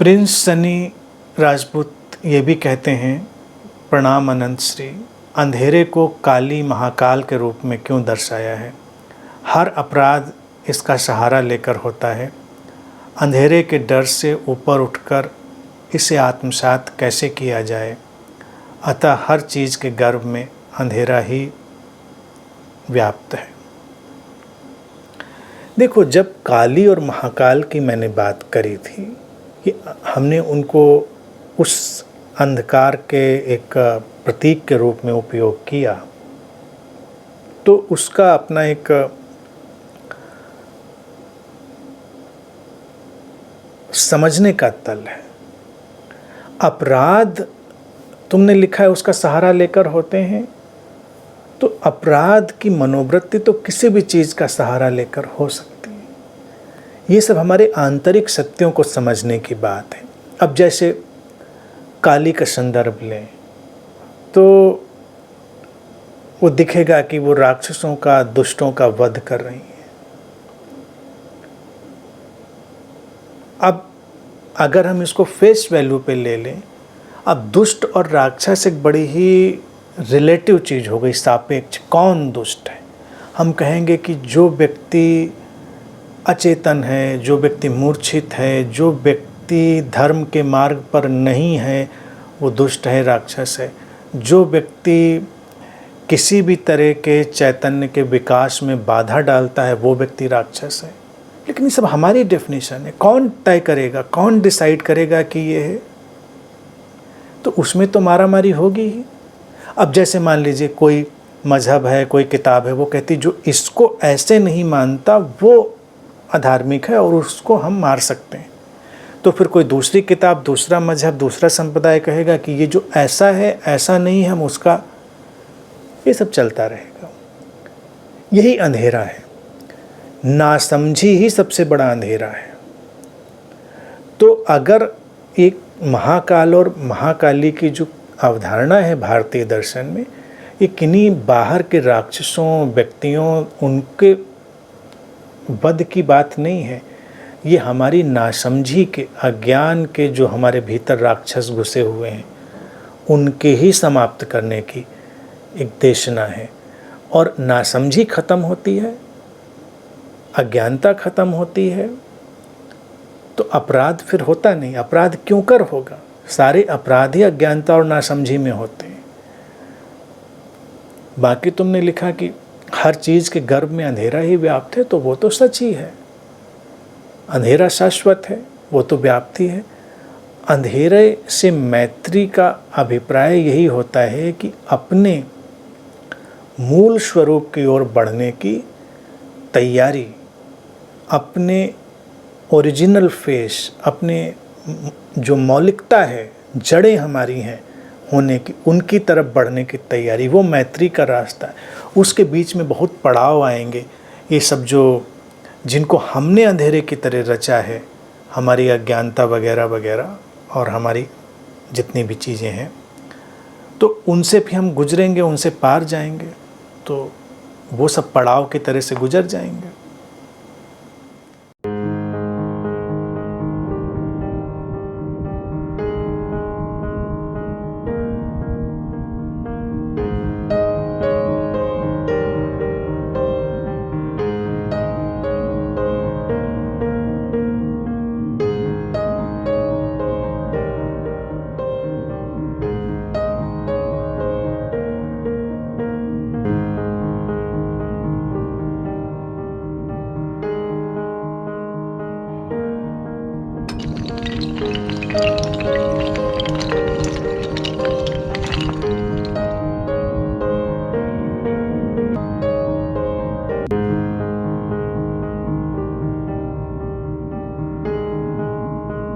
Prince Sunny Rajput ये भी कहते हैं, प्रणाम अनंत श्री, अंधेरे को काली महाकाल के रूप में क्यों दर्शाया है। हर अपराध इसका सहारा लेकर होता है। अंधेरे के डर से ऊपर उठकर इसे आत्मसात कैसे किया जाए। अतः हर चीज़ के गर्भ में अंधेरा ही व्याप्त है। देखो, जब काली और महाकाल की मैंने बात करी थी कि हमने उनको उस अंधकार के एक प्रतीक के रूप में उपयोग किया, तो उसका अपना एक समझने का तल है। अपराध तुमने लिखा है उसका सहारा लेकर होते हैं, तो अपराध की मनोवृत्ति तो किसी भी चीज़ का सहारा लेकर हो सकती है। ये सब हमारे आंतरिक सत्यों को समझने की बात है। अब जैसे काली का संदर्भ लें तो वो दिखेगा कि वो राक्षसों का, दुष्टों का वध कर रही है। अब अगर हम इसको फेस वैल्यू पे ले लें, अब दुष्ट और राक्षस एक बड़ी ही रिलेटिव चीज़ हो गई, सापेक्ष। कौन दुष्ट है? हम कहेंगे कि जो व्यक्ति अचेतन है, जो व्यक्ति मूर्छित है, जो व्यक्ति धर्म के मार्ग पर नहीं है, वो दुष्ट है, राक्षस है। जो व्यक्ति किसी भी तरह के चैतन्य के विकास में बाधा डालता है, वो व्यक्ति राक्षस है। लेकिन ये सब हमारी डेफिनेशन है। कौन तय करेगा, कौन डिसाइड करेगा कि ये है? तो उसमें तो मारामारी होगी ही। अब जैसे मान लीजिए कोई मज़हब है, कोई किताब है, वो कहती जो इसको ऐसे नहीं मानता वो अधार्मिक है और उसको हम मार सकते हैं। तो फिर कोई दूसरी किताब, दूसरा मज़हब, दूसरा संप्रदाय कहेगा कि ये जो ऐसा है, ऐसा नहीं, हम उसका, ये सब चलता रहेगा। यही अंधेरा है। नासमझी ही सबसे बड़ा अंधेरा है। तो अगर एक महाकाल और महाकाली की जो अवधारणा है भारतीय दर्शन में, ये किन्हीं बाहर के राक्षसों, व्यक्तियों, उनके वध की बात नहीं है। ये हमारी नासमझी के, अज्ञान के, जो हमारे भीतर राक्षस घुसे हुए हैं, उनके ही समाप्त करने की एक देशना है। और नासमझी खत्म होती है, अज्ञानता खत्म होती है, तो अपराध फिर होता नहीं। अपराध क्यों कर होगा? सारे अपराध ही अज्ञानता और नासमझी में होते हैं। बाकी तुमने लिखा कि हर चीज़ के गर्भ में अंधेरा ही व्याप्त है, तो वो तो सच ही है। अंधेरा शाश्वत है, वो तो व्याप्ति है। अंधेरे से मैत्री का अभिप्राय यही होता है कि अपने मूल स्वरूप की ओर बढ़ने की तैयारी, अपने ओरिजिनल फेस, अपने जो मौलिकता है, जड़ें हमारी हैं होने की, उनकी तरफ बढ़ने की तैयारी, वो मैत्री का रास्ता है। उसके बीच में बहुत पड़ाव आएंगे। ये सब जो जिनको हमने अंधेरे की तरह रचा है, हमारी अज्ञानता वगैरह वगैरह और हमारी जितनी भी चीज़ें हैं, तो उनसे भी हम गुजरेंगे, उनसे पार जाएंगे, तो वो सब पड़ाव की तरह से गुजर जाएंगे।